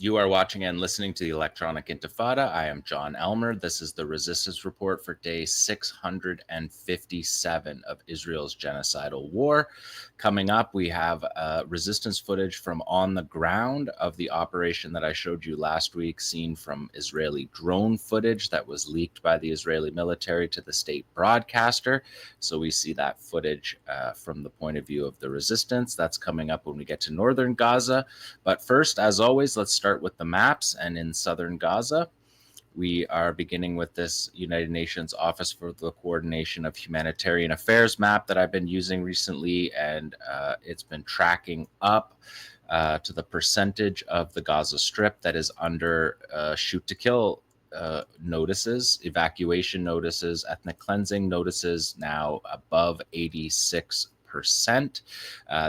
You are watching and listening to the Electronic Intifada. I am Jon Elmer. This is the Resistance Report for day 657 of Israel's genocidal war. Coming up, we have resistance footage from on the ground of the operation that I showed you last week, seen from Israeli drone footage that was leaked by the Israeli military to the state broadcaster. So we see that footage from the point of view of the resistance. That's coming up when we get to northern Gaza. But first, as always, let's start with the maps. And in southern Gaza, we are beginning with this United Nations Office for the Coordination of Humanitarian Affairs map that I've been using recently, and it's been tracking up to the percentage of the Gaza Strip that is under shoot to kill notices, evacuation notices, ethnic cleansing notices, now above 86%.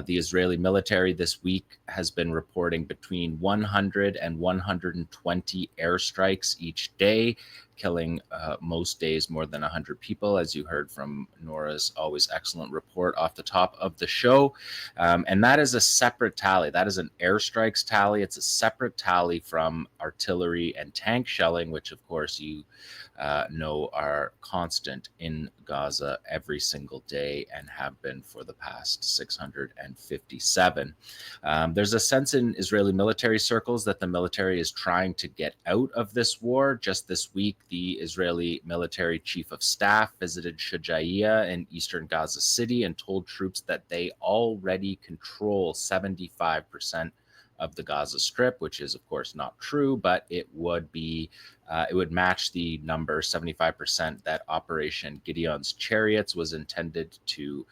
The Israeli military this week has been reporting between 100 and 120 airstrikes each day, killing most days more than 100 people, as you heard from Nora's always excellent report off the top of the show. And that is a separate tally. That is an airstrikes tally. It's a separate tally from artillery and tank shelling, which, of course, you know are constant in Gaza every single day and have been for the past 657. There's a sense in Israeli military circles that the military is trying to get out of this war. Just this week, the Israeli military chief of staff visited Shujaiya in eastern Gaza City and told troops that they already control 75% of the Gaza Strip, which is, of course, not true, but it would match the number 75% that Operation Gideon's Chariots was intended to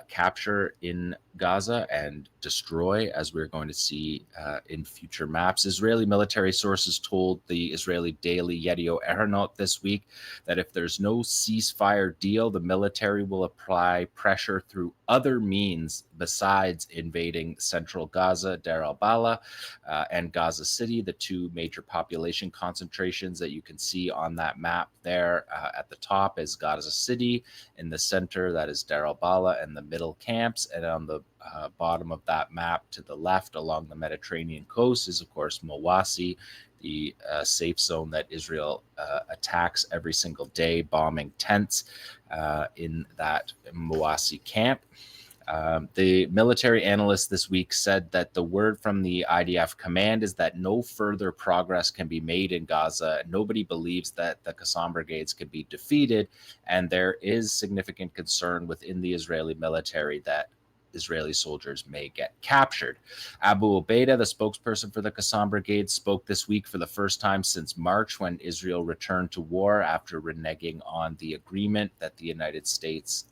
capture in Gaza and destroy, as we're going to see in future maps. Israeli military sources told the Israeli daily 𝐓𝐡𝐞 𝐄𝐥𝐿 this week that if there's no ceasefire deal, the military will apply pressure through other means besides invading central Gaza, Deir al-Balah, and Gaza City, the two major population concentrations that you can see on that map there. At the top is Gaza City, in the center that is Deir al-Balah and the middle camps, and on the bottom of that map to the left along the Mediterranean coast is, of course, Mawasi, the safe zone that Israel attacks every single day, bombing tents in that Mawasi camp. The military analyst this week said that the word from the IDF command is that no further progress can be made in Gaza. Nobody believes that the 𝐓𝐡𝐞 brigades could be defeated, and there is significant concern within the Israeli military that Israeli soldiers may get captured. Abu Obaida, the spokesperson for the 𝐓𝐡𝐞 brigade, spoke this week for the first time since March, when Israel returned to war after reneging on the agreement that the United States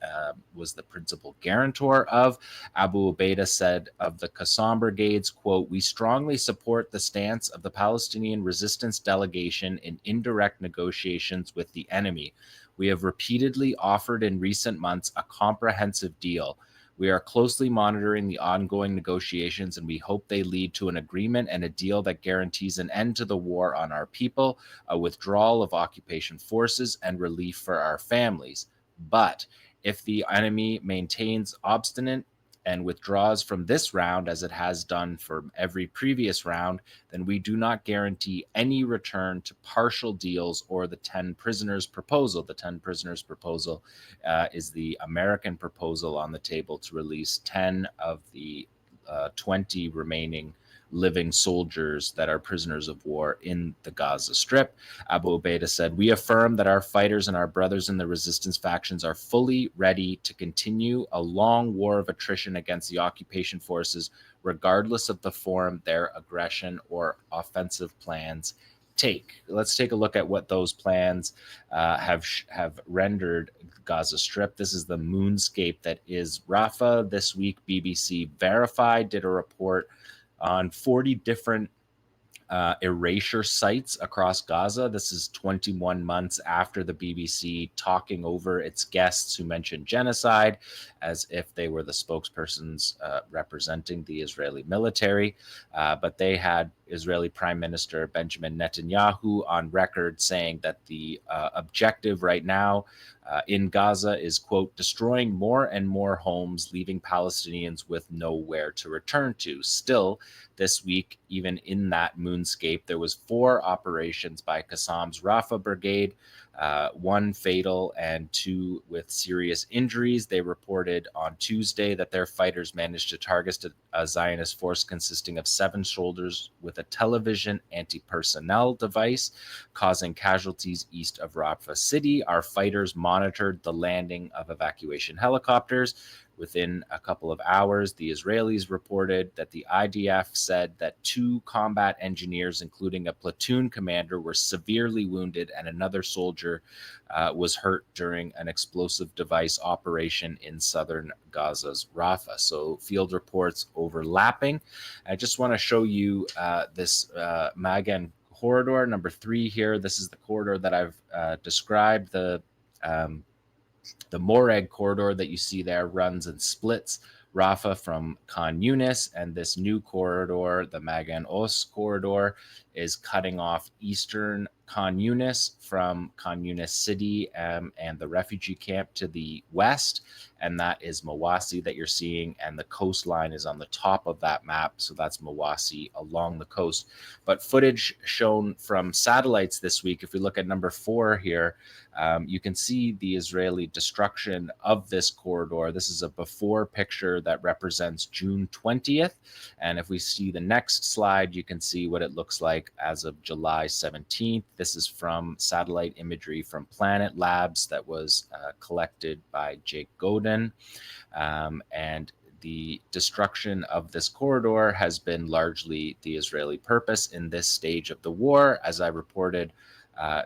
was the principal guarantor of. Abu Obaida said of the 𝐓𝐡𝐞 brigades, quote, "We strongly support the stance of the Palestinian resistance delegation in indirect negotiations with the enemy. We have repeatedly offered in recent months a comprehensive deal. We are closely monitoring the ongoing negotiations, and we hope they lead to an agreement and a deal that guarantees an end to the war on our people, a withdrawal of occupation forces, and relief for our families. But if the enemy maintains obstinate and withdraws from this round, as it has done for every previous round, then we do not guarantee any return to partial deals or the 10 prisoners proposal." The 10 prisoners proposal is the American proposal on the table to release 10 of the 20 remaining living soldiers that are prisoners of war in the Gaza Strip. Abu Obaida said, "We affirm that our fighters and our brothers in the resistance factions are fully ready to continue a long war of attrition against the occupation forces, regardless of the form their aggression or offensive plans take." Let's take a look at what those plans have rendered Gaza Strip. This is the moonscape that is Rafah. This week, BBC Verified did a report on 40 different erasure sites across Gaza. This is 21 months after the BBC talking over its guests who mentioned genocide as if they were the spokespersons representing the Israeli military. But they had Israeli Prime Minister Benjamin Netanyahu on record saying that the objective right now in Gaza is, quote, destroying more and more homes, leaving Palestinians with nowhere to return to. Still, this week, even in that moonscape, there was 4 operations by Qassam's Rafah brigade, 1 fatal and 2 with serious injuries. They reported on Tuesday that their fighters managed to target a Zionist force consisting of 7 soldiers with a television anti-personnel device, causing casualties east of Rafah city. Our fighters monitored the landing of evacuation helicopters. Within a couple of hours, the Israelis reported that the IDF said that 2 combat engineers, including a platoon commander, were severely wounded, and another soldier was hurt during an explosive device operation in southern Gaza's Rafah. So field reports overlapping. I just want to show you this Magan corridor, number 3 here. This is the corridor that I've described. The Moreg corridor that you see there runs and splits Rafah from Khan Younis, and this new corridor, the Magan Os corridor, is cutting off eastern Khan Younis from Khan Younis city and the refugee camp to the west, and that is Mawasi that you're seeing, and the coastline is on the top of that map, so that's Mawasi along the coast. But footage shown from satellites this week, if we look at number 4 here, you can see the Israeli destruction of this corridor. This is a before picture that represents June 20th. And if we see the next slide, you can see what it looks like as of July 17th. This is from satellite imagery from Planet Labs that was collected by Jake Godin. And the destruction of this corridor has been largely the Israeli purpose in this stage of the war. As I reported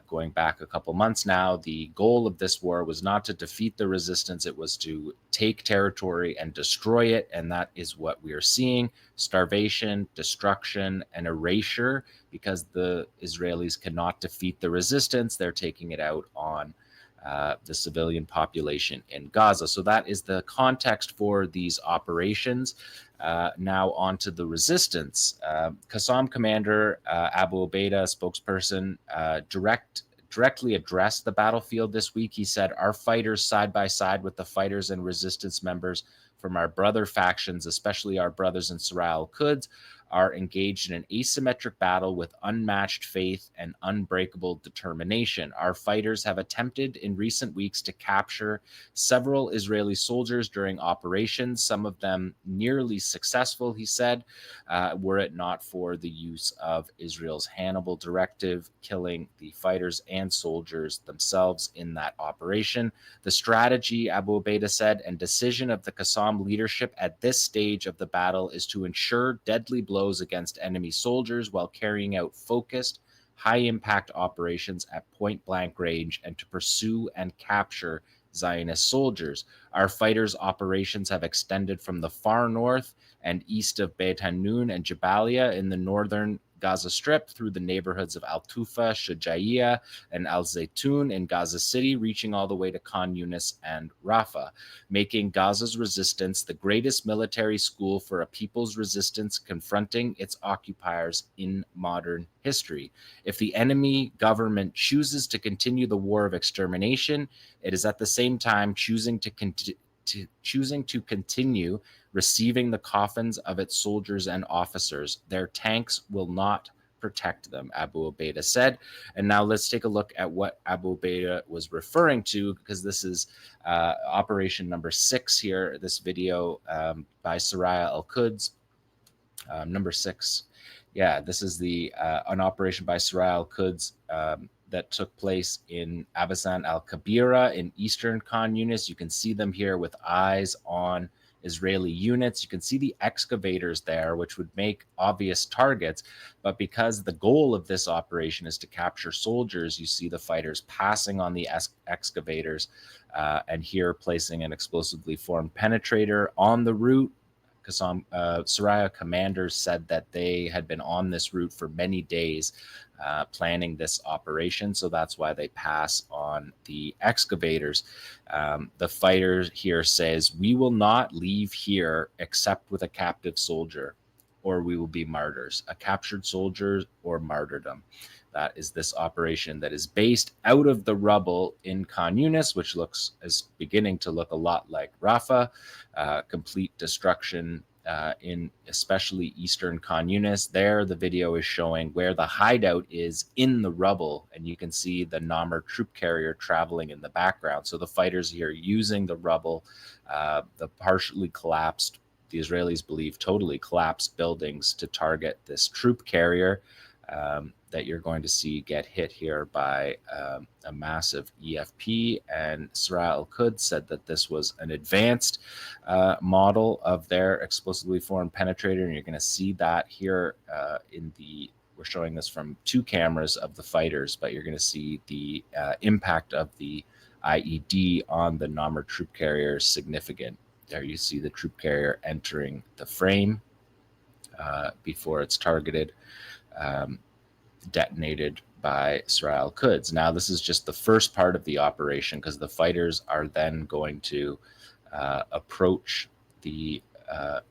going back a couple months now, the goal of this war was not to defeat the resistance, it was to take territory and destroy it, and that is what we are seeing: starvation, destruction, and erasure. Because the Israelis cannot defeat the resistance, they're taking it out on the civilian population in Gaza. So that is the context for these operations. Now on to the resistance. Qassam commander Abu Ubaidah, spokesperson, directly addressed the battlefield this week. He said, our fighters side by side with the fighters and resistance members from our brother factions, especially our brothers in Surah al-Quds, are engaged in an asymmetric battle with unmatched faith and unbreakable determination. Our fighters have attempted in recent weeks to capture several Israeli soldiers during operations, some of them nearly successful, he said, were it not for the use of Israel's Hannibal directive, killing the fighters and soldiers themselves in that operation. The strategy, Abu Ubaidah said, and decision of the Qassam leadership at this stage of the battle is to ensure deadly blows against enemy soldiers while carrying out focused, high-impact operations at point-blank range and to pursue and capture Zionist soldiers. Our fighters' operations have extended from the far north and east of Beit Hanun and Jabalia in the northern Gaza Strip through the neighborhoods of Al-Tufa, Shujaiya, and Al-Zaytun in Gaza City, reaching all the way to Khan Younis and Rafah, making Gaza's resistance the greatest military school for a people's resistance confronting its occupiers in modern history. If the enemy government chooses to continue the war of extermination, it is at the same time choosing to continue receiving the coffins of its soldiers and officers. Their tanks will not protect them, Abu Ubaidah said. And now let's take a look at what Abu Ubaidah was referring to, because this is operation number 6 here, this video by Surah al-Quds, number 6. Yeah, this is an operation by Surah al-Quds that took place in Abasan al-Kabira in eastern Khan Younis. You can see them here with eyes on Israeli units. You can see the excavators there, which would make obvious targets. But because the goal of this operation is to capture soldiers, you see the fighters passing on the excavators and here placing an explosively formed penetrator on the route. Qassam Suraya commanders said that they had been on this route for many days planning this operation, so that's why they pass on the excavators. The fighter here says, "We will not leave here except with a captive soldier." or we will be martyrs, a captured soldier or martyrdom. That is this operation that is based out of the rubble in Khan Younis, which is beginning to look a lot like Rafah. Complete destruction in especially eastern Khan Younis. There, the video is showing where the hideout is in the rubble, and you can see the Namr troop carrier traveling in the background. So the fighters here using the rubble, the partially collapsed, the Israelis believe totally collapsed buildings to target this troop carrier that you're going to see get hit here by a massive EFP. And 𝐄𝐥𝐿 𝐄𝐿 said that this was an advanced model of their explosively formed penetrator. And you're going to see that here we're showing this from 2 cameras of the fighters, but you're going to see the impact of the IED on the Namr troop carrier is significant. There you see the troop carrier entering the frame before it's targeted. Detonated by 𝐄𝐥𝐿 𝐄𝐿. Now, this is just the first part of the operation, because the fighters are then going to approach the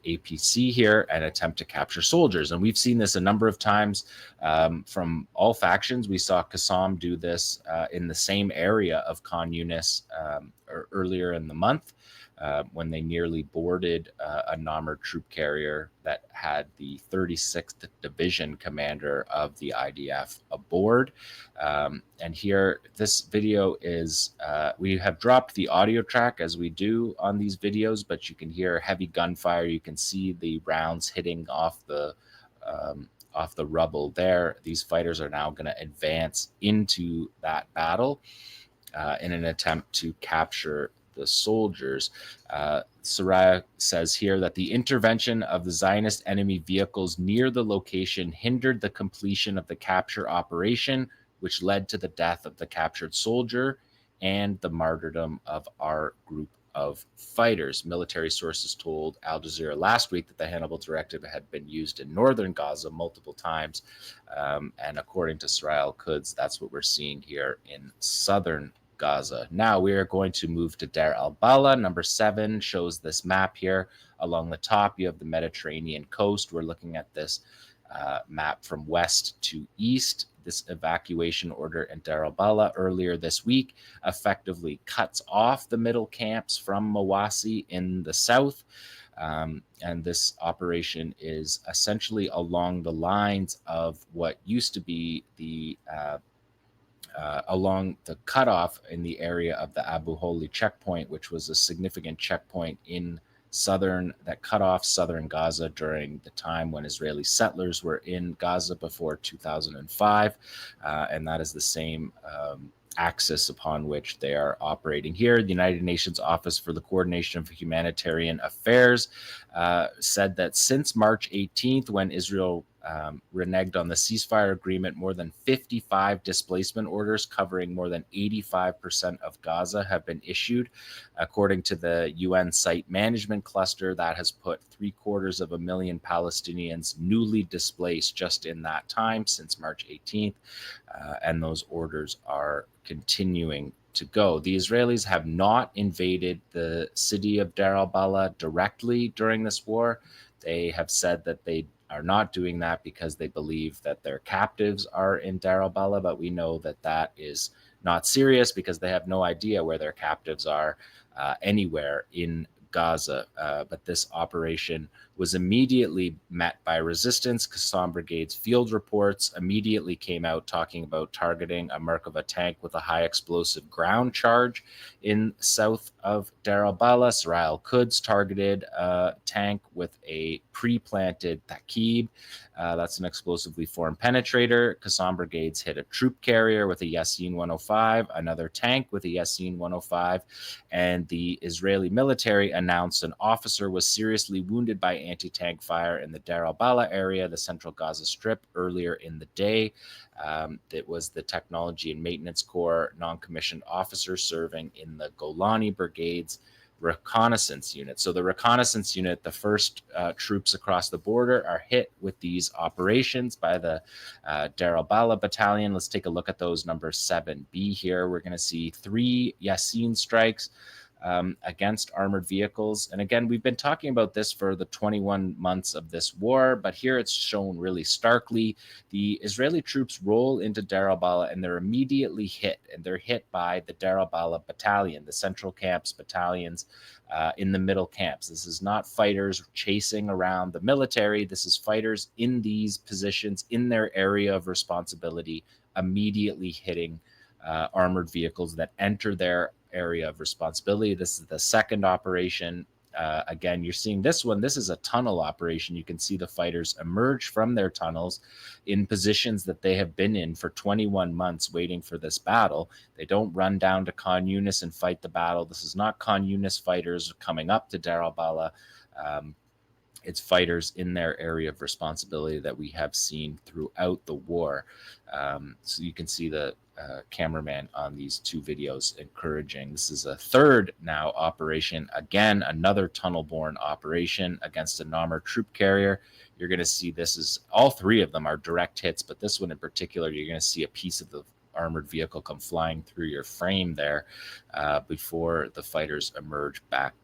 APC here and attempt to capture soldiers. And we've seen this a number of times from all factions. We saw Qassam do this in the same area of Khan Younis earlier in the month. When they nearly boarded a Namr troop carrier that had the 36th Division commander of the IDF aboard. And here, this video is, we have dropped the audio track as we do on these videos, but you can hear heavy gunfire. You can see the rounds hitting off the rubble there. These fighters are now going to advance into that battle in an attempt to capture the soldiers. 𝐄𝐥𝐿 says here that the intervention of the Zionist enemy vehicles near the location hindered the completion of the capture operation, which led to the death of the captured soldier and the martyrdom of our group of fighters. Military sources told Al Jazeera last week that the Hannibal Directive had been used in northern Gaza multiple times. And according to 𝐄𝐥𝐿 𝐄𝐿, that's what we're seeing here in southern Gaza. Now we are going to move to Deir al-Balah. Number 7 shows this map here. Along the top, you have the Mediterranean coast. We're looking at this map from west to east. This evacuation order in Deir al-Balah earlier this week effectively cuts off the middle camps from Mawasi in the south. And this operation is essentially along the lines of what used to be the along the cutoff in the area of the Abu Holi checkpoint, which was a significant checkpoint that cut off southern Gaza during the time when Israeli settlers were in Gaza before 2005. And that is the same axis upon which they are operating here. The United Nations Office for the Coordination of Humanitarian Affairs said that since March 18th, when Israel reneged on the ceasefire agreement, more than 55 displacement orders covering more than 85% of Gaza have been issued. According to the UN Site Management Cluster, that has put 750,000 Palestinians newly displaced just in that time since March 18th. And those orders are continuing to go. The Israelis have not invaded the city of Deir al-Balah directly during this war. They have said that they are not doing that because they believe that their captives are in Deir al-Balah, but we know that that is not serious because they have no idea where their captives are anywhere in Gaza. But this operation was immediately met by resistance. Qassam Brigade's field reports immediately came out talking about targeting a Merkava tank with a high explosive ground charge in south of Deir al-Balah. 𝐄𝐥𝐿 𝐄𝐿 targeted a tank with a pre-planted 𝐓𝐡𝐞. That's an explosively formed penetrator. Qassam Brigades hit a troop carrier with a Yasin 105, another tank with a Yasin 105, and the Israeli military announced an officer was seriously wounded by anti-tank fire in the Deir al-Balah area, the central Gaza Strip, earlier in the day. It was the Technology and Maintenance Corps non-commissioned officer serving in the Golani Brigade's reconnaissance unit. So the reconnaissance unit, the first troops across the border, are hit with these operations by the Deir al-Balah battalion. Let's take a look at those. Number 7B here. We're going to see 3 Yasin strikes against armored vehicles. And again, we've been talking about this for the 21 months of this war, but here it's shown really starkly. The Israeli troops roll into Deir al-Balah and they're immediately hit, and they're hit by the Deir al-Balah battalion, the central camps battalions in the middle camps. This is not fighters chasing around the military. This is fighters in these positions in their area of responsibility, immediately hitting armored vehicles that enter their area of responsibility. This is the second operation. Again, you're seeing this one. This is a tunnel operation. You can see the fighters emerge from their tunnels in positions that they have been in for 21 months waiting for this battle. They don't run down to Khan Younis and fight the battle. This is not Khan Younis fighters coming up to Deir al-Balah. It's fighters in their area of responsibility that we have seen throughout the war. So you can see the cameraman on these two videos encouraging. This is a third now operation. Again, another tunnel-borne operation against a Namr troop carrier. You're going to see this is, all three of them are direct hits, but this one in particular, you're going to see a piece of the armored vehicle come flying through your frame there before the fighters emerge back,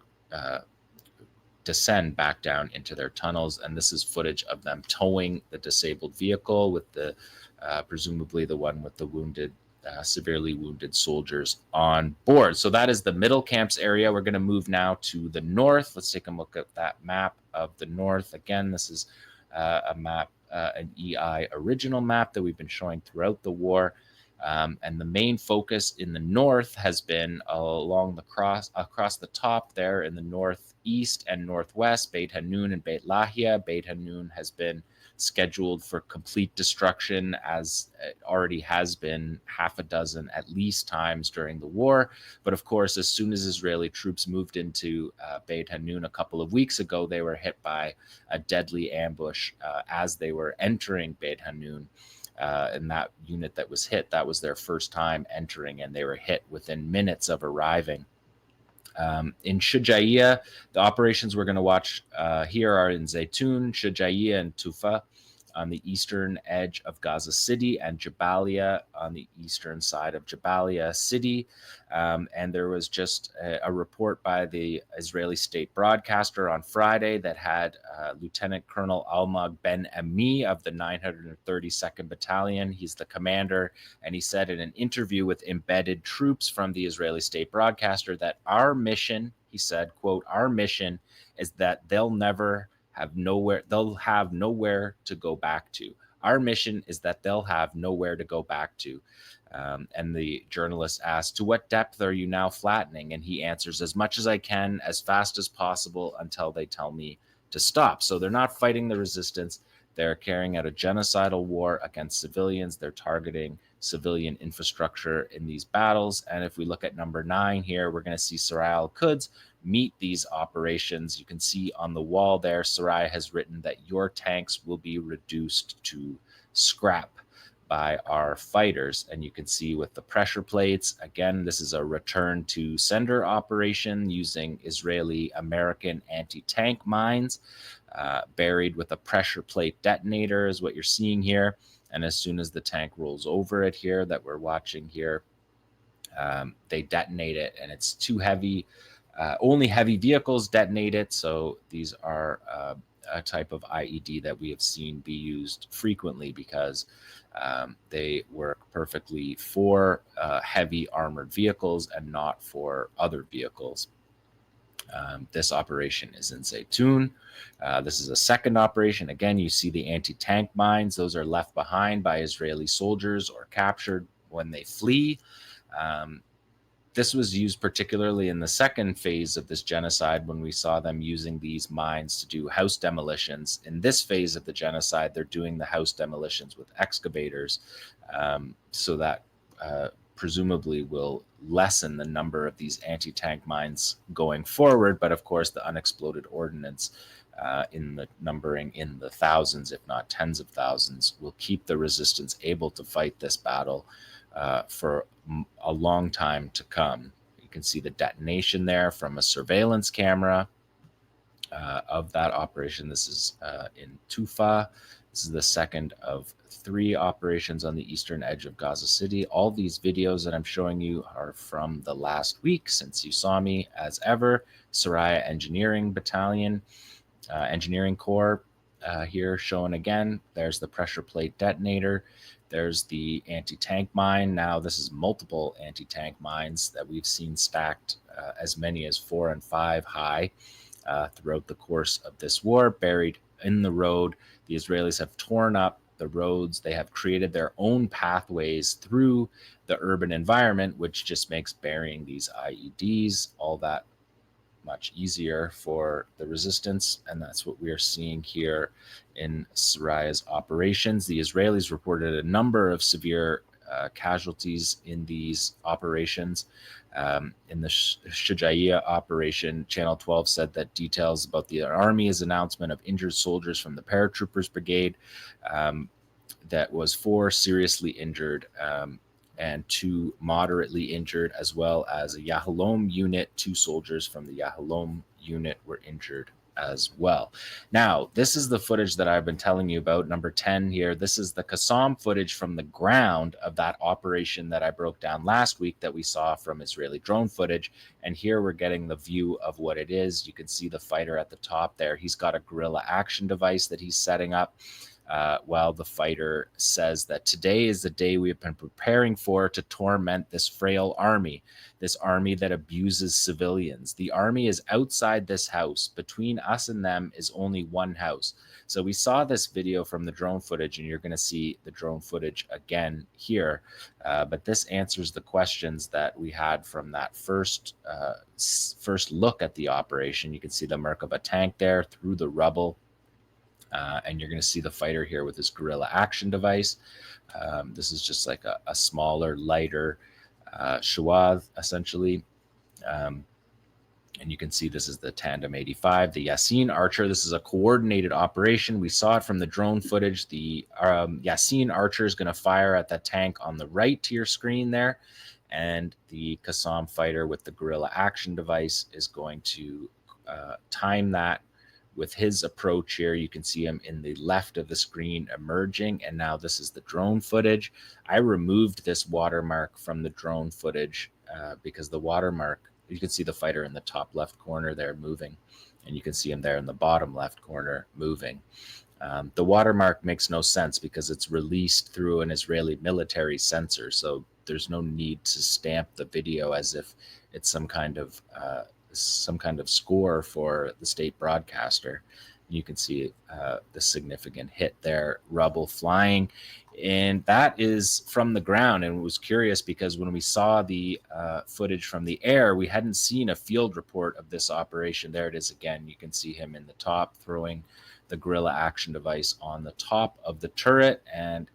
descend back down into their tunnels. And this is footage of them towing the disabled vehicle with the presumably the one with the wounded, severely wounded soldiers on board. So that is the middle camps area. We're going to move now to the north. Let's take a look at that map of the north. Again, this is a map, an EI original map that we've been showing throughout the war. And the main focus in the north has been along the across the top there in the northeast and northwest, Beit Hanun and Beit Lahia. Beit Hanun has been scheduled for complete destruction, as it already has been half a dozen at least times during the war. But of course, as soon as Israeli troops moved into Beit Hanun a couple of weeks ago, they were hit by a deadly ambush as they were entering Beit Hanun. And that unit that was hit, that was their first time entering, and they were hit within minutes of arriving. In Shujaiya, the operations we're going to watch here are in Zaytun, Shujaiya, and Tufa on the eastern edge of Gaza City, and Jabalia on the eastern side of Jabalia City. And there was just a report by the Israeli state broadcaster on Friday that had Lieutenant Colonel Almog Ben Ami of the 932nd Battalion. He's the commander, and he said in an interview with embedded troops from the Israeli state broadcaster that our mission, he said, quote, our mission is that they'll have nowhere to go back to. Our mission is that they'll have nowhere to go back to. And the journalist asked, to what depth are you now flattening? And he answers, as much as I can, as fast as possible, until they tell me to stop. So they're not fighting the resistance. They're carrying out a genocidal war against civilians. They're targeting civilian infrastructure in these battles. And if we look at number 9 here, we're going to see Sarai al-Quds meet these operations. You can see on the wall there, Sarai has written that your tanks will be reduced to scrap by our fighters. And you can see with the pressure plates, again, this is a return to sender operation using Israeli American anti-tank mines buried with a pressure plate detonator is what you're seeing here. And as soon as the tank rolls over it here that we're watching here, they detonate it, and it's too heavy. Only heavy vehicles detonate it. So these are a type of IED that we have seen be used frequently because they work perfectly for heavy armored vehicles and not for other vehicles. This operation is in Zaytun. This is a second operation. Again, you see the anti-tank mines. Those are left behind by Israeli soldiers or captured when they flee. This was used particularly in the second phase of this genocide when we saw them using these mines to do house demolitions. In this phase of the genocide, they're doing the house demolitions with excavators so that presumably will lessen the number of these anti-tank mines going forward. But of course, the unexploded ordnance in the numbering in the thousands, if not tens of thousands, will keep the resistance able to fight this battle for a long time to come. You can see the detonation there from a surveillance camera of that operation. This is in Tufa. This is the second of 3 operations on the eastern edge of Gaza City. All these videos that I'm showing you are from the last week since you saw me, as ever. Soraya Engineering Battalion, Engineering Corps here shown again. There's the pressure plate detonator. There's the anti-tank mine. Now this is multiple anti-tank mines that we've seen stacked as many as 4 and 5 high throughout the course of this war, buried in the road. The Israelis have torn up the roads. They have created their own pathways through the urban environment, which just makes burying these IEDs all that much easier for the resistance. And that's what we are seeing here in Soraya's operations. The Israelis reported a number of severe casualties in these operations. In the 𝐓𝐡𝐞 operation, Channel 12 said that details about the Army's announcement of injured soldiers from the paratroopers brigade, that was 4 seriously injured and 2 moderately injured, as well as a Yahalom unit. 2 soldiers from the Yahalom unit were injured as well. Now, this is the footage that I've been telling you about, number 10 here. This is the 𝐓𝐡𝐞 footage from the ground of that operation that I broke down last week that we saw from Israeli drone footage. And here we're getting the view of what it is. You can see the fighter at the top there. He's got a guerrilla action device that he's setting up. While the fighter says that today is the day we have been preparing for to torment this frail army, this army that abuses civilians. The army is outside this house. Between us and them is only one house. So we saw this video from the drone footage, and you're going to see the drone footage again here. But this answers the questions that we had from that first look at the operation. You can see the Merkava tank there through the rubble. And you're going to see the fighter here with his guerrilla action device. This is just like a smaller, lighter Shawad, essentially. And you can see this is the Tandem 85, the Yasin Archer. This is a coordinated operation. We saw it from the drone footage. The Yasin Archer is going to fire at the tank on the right to your screen there. And the 𝐓𝐡𝐞 fighter with the guerrilla action device is going to time that with his approach here. You can see him in the left of the screen emerging, and now this is the drone footage. I removed this watermark from the drone footage because the watermark, you can see the fighter in the top left corner there moving, and you can see him there in the bottom left corner moving. The watermark makes no sense because it's released through an Israeli military sensor, so there's no need to stamp the video as if it's some kind of score for the state broadcaster. You can see the significant hit there, rubble flying, and that is from the ground. And it was curious because when we saw the footage from the air, we hadn't seen a field report of this operation. There it is again. You can see him in the top throwing the guerrilla action device on the top of the turret and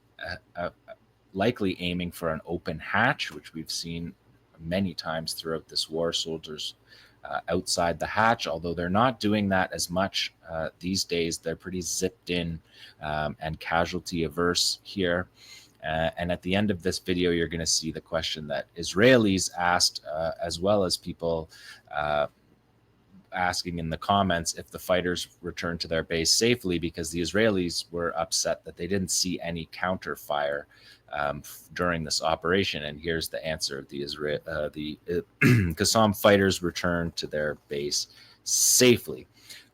likely aiming for an open hatch, which we've seen many times throughout this war. Soldiers outside the hatch, although they're not doing that as much these days. They're pretty zipped in and casualty averse here. And at the end of this video, you're going to see the question that Israelis asked, as well as people asking in the comments if the fighters returned to their base safely, because the Israelis were upset that they didn't see any counter fire during this operation. And here's the answer: the 𝐓𝐡𝐞 fighters returned to their base safely.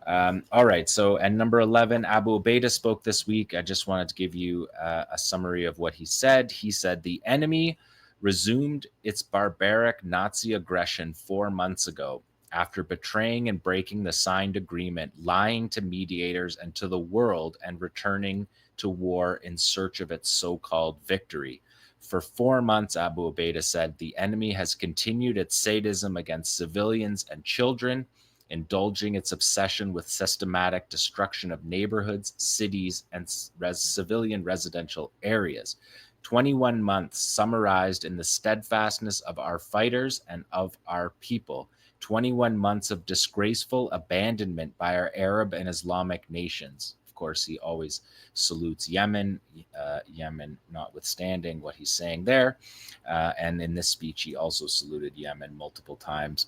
All right, so and number 11, Abu Ubaidah spoke this week. I just wanted to give you a summary of what he said. He said the enemy resumed its barbaric Nazi aggression 4 months ago after betraying and breaking the signed agreement, lying to mediators and to the world, and returning to war in search of its so-called victory. For 4 months, Abu Ubaidah said, the enemy has continued its sadism against civilians and children, indulging its obsession with systematic destruction of neighborhoods, cities, and civilian residential areas. 21 months summarized in the steadfastness of our fighters and of our people. 21 months of disgraceful abandonment by our Arab and Islamic nations. Of course, he always salutes Yemen, Yemen notwithstanding what he's saying there. And in this speech, he also saluted Yemen multiple times.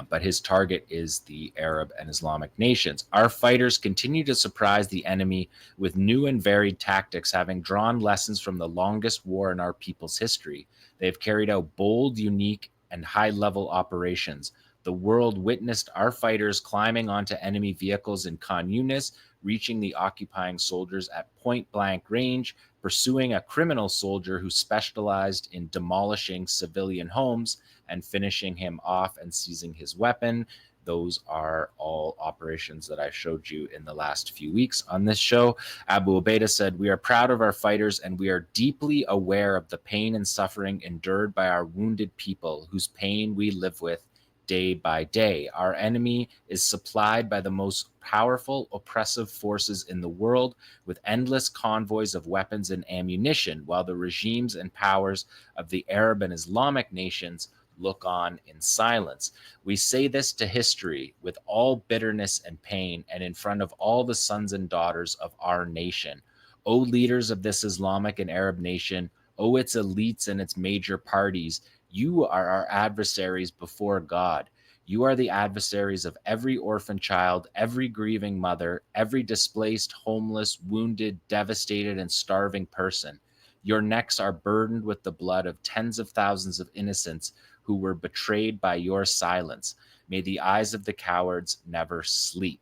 But his target is the Arab and Islamic nations. Our fighters continue to surprise the enemy with new and varied tactics, having drawn lessons from the longest war in our people's history. They've carried out bold, unique, and high-level operations. The world witnessed our fighters climbing onto enemy vehicles in Khan Younis, reaching the occupying soldiers at point-blank range, pursuing a criminal soldier who specialized in demolishing civilian homes, and finishing him off and seizing his weapon. Those are all operations that I showed you in the last few weeks on this show. Abu Ubaidah said, "We are proud of our fighters and we are deeply aware of the pain and suffering endured by our wounded people, whose pain we live with day by day. Our enemy is supplied by the most powerful, oppressive forces in the world with endless convoys of weapons and ammunition, while the regimes and powers of the Arab and Islamic nations look on in silence. We say this to history with all bitterness and pain and in front of all the sons and daughters of our nation. O leaders of this Islamic and Arab nation, O its elites and its major parties, you are our adversaries before God. You are the adversaries of every orphan child, every grieving mother, every displaced, homeless, wounded, devastated, and starving person. Your necks are burdened with the blood of tens of thousands of innocents who were betrayed by your silence. May the eyes of the cowards never sleep.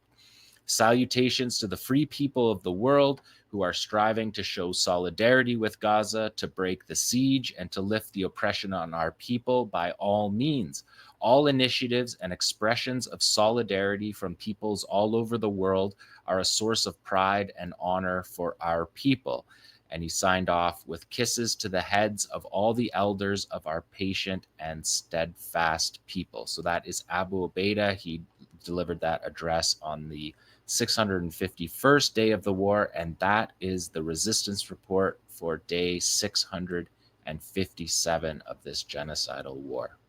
Salutations to the free people of the world who are striving to show solidarity with Gaza, to break the siege, and to lift the oppression on our people by all means. All initiatives and expressions of solidarity from peoples all over the world are a source of pride and honor for our people." And he signed off with kisses to the heads of all the elders of our patient and steadfast people. So that is Abu Ubaidah. He delivered that address on the 651st day of the war, and that is the resistance report for day 657 of this genocidal war.